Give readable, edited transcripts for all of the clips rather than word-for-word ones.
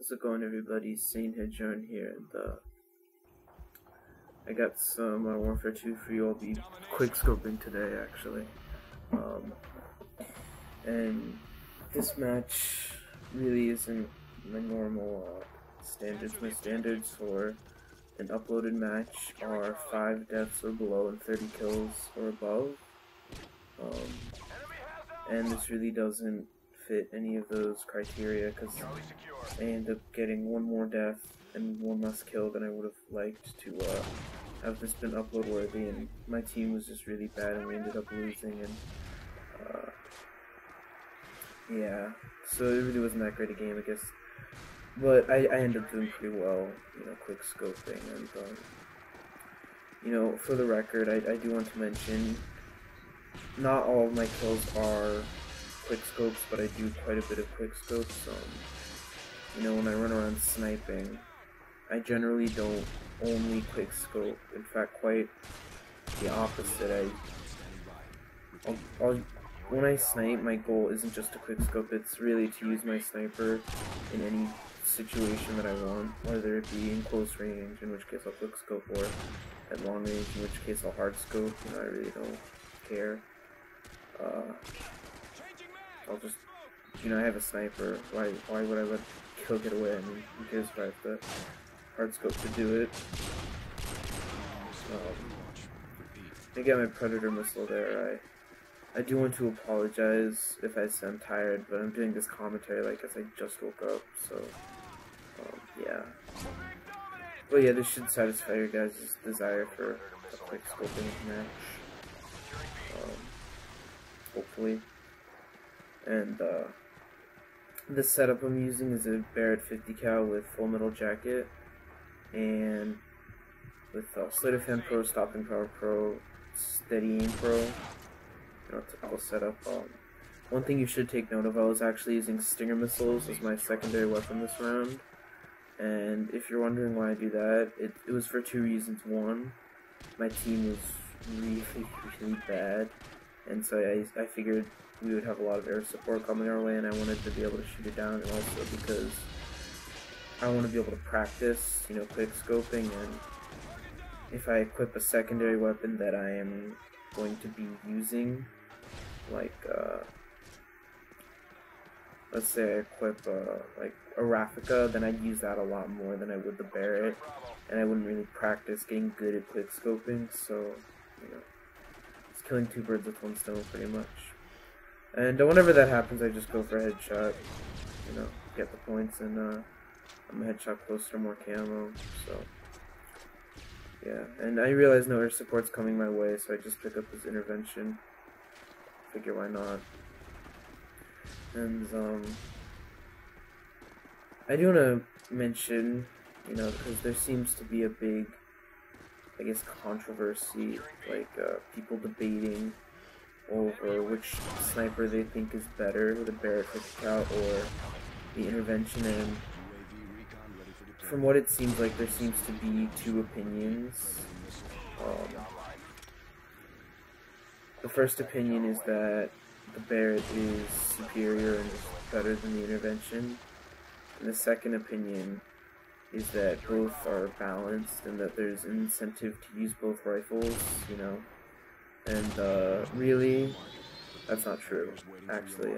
How's it going, everybody? Sane Hedron here, and I got some Warfare 2 for you. I'll be quick scoping today, actually. And this match really isn't my normal standards. My standards for an uploaded match are 5 deaths or below and 30 kills or above. And this really doesn't fit any of those criteria because I end up getting one more death and one less kill than I would have liked to have this been upload worthy, and my team was just really bad and we ended up losing, and yeah, so it really wasn't that great a game, I guess, but I ended up doing pretty well, quick scoping, and for the record, I do want to mention, not all of my kills are quick scopes, but I do quite a bit of quick scopes. When I run around sniping, I generally don't only quick scope. In fact, quite the opposite. When I snipe, my goal isn't just to quick scope, it's really to use my sniper in any situation that I want, whether it be in close range, in which case I'll quick scope, or at long range, in which case I'll hard scope. I really don't care. I'll just, I have a sniper. Why would I let kill get away? I mean, who cares if I have the hard scope to do it? I got my predator missile there. I do want to apologize if I sound tired, but I'm doing this commentary like as I just woke up, so yeah. But yeah, this should satisfy your guys' desire for a quick scoping match. Hopefully. And the setup I'm using is a Barrett 50 cal with full metal jacket, and with Sleight of Hand Pro, Stopping Power Pro, Steady Aim Pro. Typical setup. One thing you should take note of, I was actually using Stinger missiles as my secondary weapon this round, and if you're wondering why I do that, it was for 2 reasons. One, my team was really, really bad, and so I figured we would have a lot of air support coming our way, and I wanted to be able to shoot it down, and also because I want to be able to practice, quick scoping, and if I equip a secondary weapon that I am going to be using, like, let's say I equip, like, a Raffica, then I'd use that a lot more than I would the Barrett, and I wouldn't really practice getting good at quick scoping, so, it's killing 2 birds with 1 stone pretty much. And whenever that happens, I just go for a headshot, get the points, and I'm a headshot closer, more camo, so, yeah. And I realize no air support's coming my way, so I just pick up his intervention. Figure why not. And, I do want to mention, because there seems to be a big, I guess, controversy, like, people debating over which sniper they think is better, the Barrett 50 cal or the intervention, and from what it seems like, there seems to be 2 opinions. The first opinion is that the Barrett is superior and is better than the intervention, and the second opinion is that both are balanced and that there's an incentive to use both rifles, and really, that's not true, actually.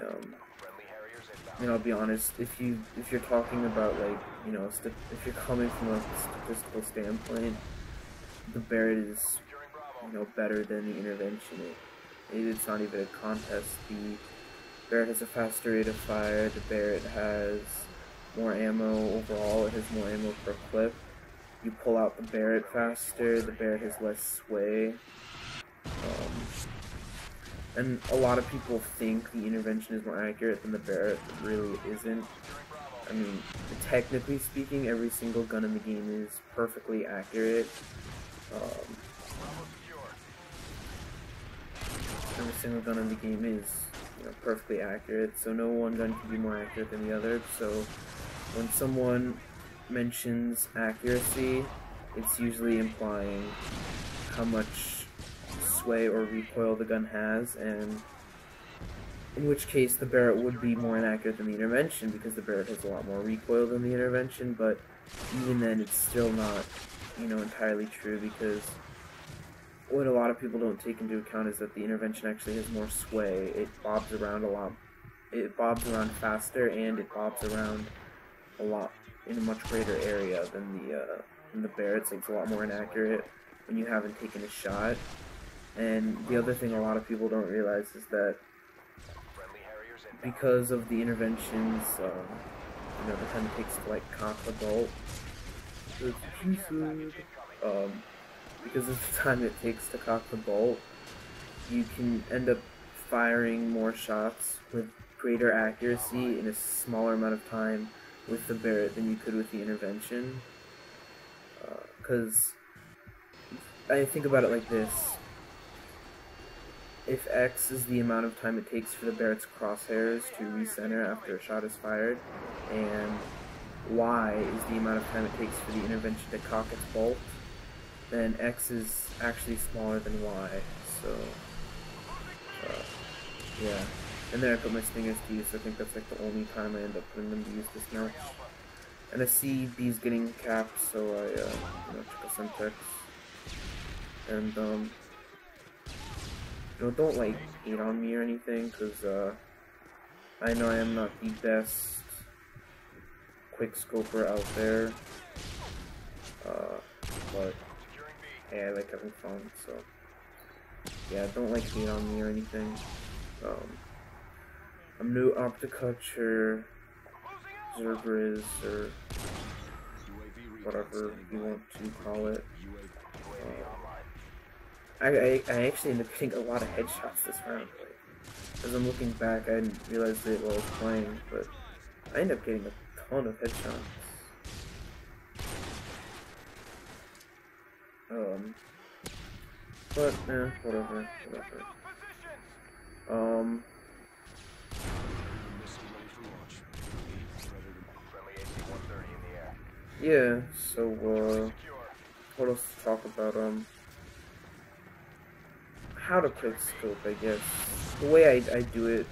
I'll be honest, if you're talking about, like, if you're coming from a statistical standpoint, the Barrett is, better than the intervention. It's not even a contest. The Barrett has a faster rate of fire, the Barrett has more ammo overall, it has more ammo per clip. You pull out the Barrett faster, the Barrett has less sway. And a lot of people think the intervention is more accurate than the Barrett, but really it isn't. I mean, technically speaking, every single gun in the game is perfectly accurate. Every single gun in the game is, perfectly accurate, so no one gun can be more accurate than the other. So when someone mentions accuracy, it's usually implying how much sway or recoil the gun has, and in which case the Barrett would be more inaccurate than the Intervention, because the Barrett has a lot more recoil than the Intervention, but even then it's still not, you know, entirely true, because what a lot of people don't take into account is that the Intervention actually has more sway. It bobs around a lot. It bobs around faster, and it bobs around a lot in a much greater area than the Barrett, so it's a lot more inaccurate when you haven't taken a shot. And the other thing a lot of people don't realize is that because of the Interventions, you know, the time it takes to like cock the bolt, because of the time it takes to cock the bolt, you can end up firing more shots with greater accuracy in a smaller amount of time with the Barrett than you could with the Intervention. Because I think about it like this: if X is the amount of time it takes for the Barrett's crosshairs to recenter after a shot is fired, and Y is the amount of time it takes for the Intervention to cock its bolt, then X is actually smaller than Y. So, yeah. And there I put my stingers to use. I think that's like the only time I end up putting them to use this much. And I see B's getting capped, so I you know, took a Semtex. And you know, don't like hate on me or anything, because I know I am not the best quick scoper out there. But hey, I like having fun, so yeah, don't like hate on me or anything. I'm new Opticulture, Zerbriz, or whatever you want to call it. I actually ended up getting a lot of headshots this round. Like, as I'm looking back, I didn't realize it while I was playing, but I ended up getting a ton of headshots. But whatever. Yeah, so, what else to talk about? How to quick scope, I guess. The way I do it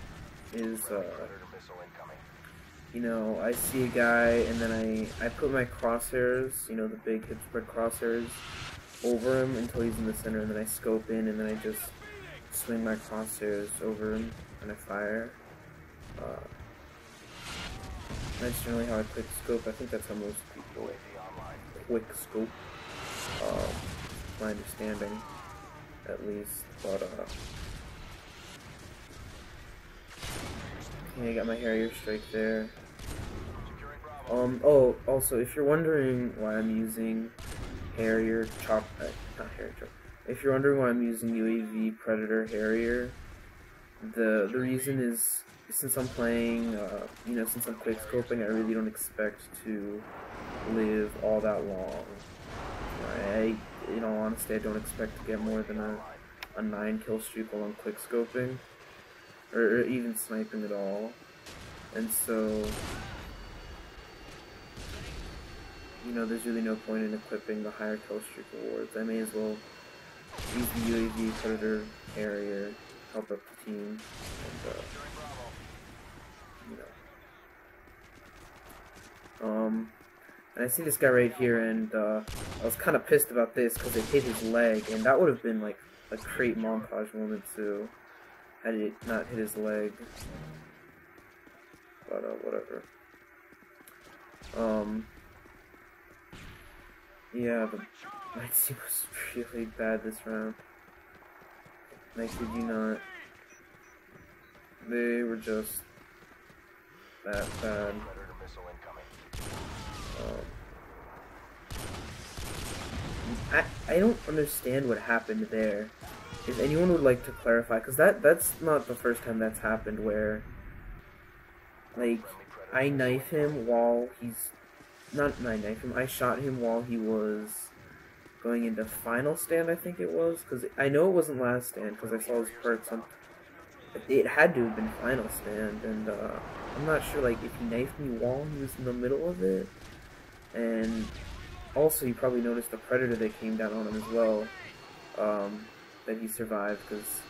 is, you know, I see a guy, and then I put my crosshairs, you know, the big hip spread crosshairs, over him until he's in the center, and then I scope in, and then I just swing my crosshairs over him, and I fire. That's generally how I quick scope. I think that's how most people quick scope, my understanding, at least. But yeah, I got my Harrier strike there. Oh, also, if you're wondering why I'm using Harrier not Harrier chop. If you're wondering why I'm using UAV Predator Harrier, the reason is, since I'm playing, you know, since I'm quick scoping, I really don't expect to live all that long. In all honesty, I don't expect to get more than a 9 kill streak while I'm quick scoping, or even sniping at all. And so, you know, there's really no point in equipping the higher kill streak awards. I may as well use the UAV Predator Harrier, help up the team, and you know. And I see this guy right here, and I was kind of pissed about this because it hit his leg, and that would have been like a great montage moment too, had it not hit his leg. But whatever. Yeah, the night team was really bad this round. I kid you not. They were just that bad. I don't understand what happened there. If anyone would like to clarify, because that's not the first time that's happened where, like, I knife him while he's I shot him while he was going into final stand, I think it was, because I know it wasn't last stand because I saw his perks on. It had to have been final stand, and I'm not sure, like, if he knifed me while he was in the middle of it. And also, you probably noticed the Predator that came down on him as well, that he survived, because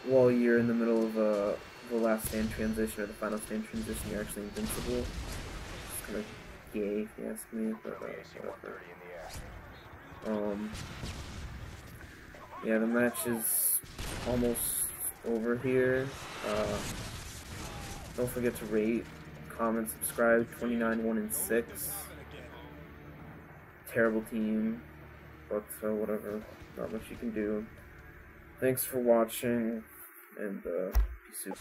while you're in the middle of the last stand transition or the final stand transition, you're actually invincible. It's kind of gay, if you ask me, but whatever. Yeah, the match is almost over here. Don't forget to rate, comment, subscribe. 29, 1, and 6. Terrible team, but whatever. Not much you can do. Thanks for watching, and peace out.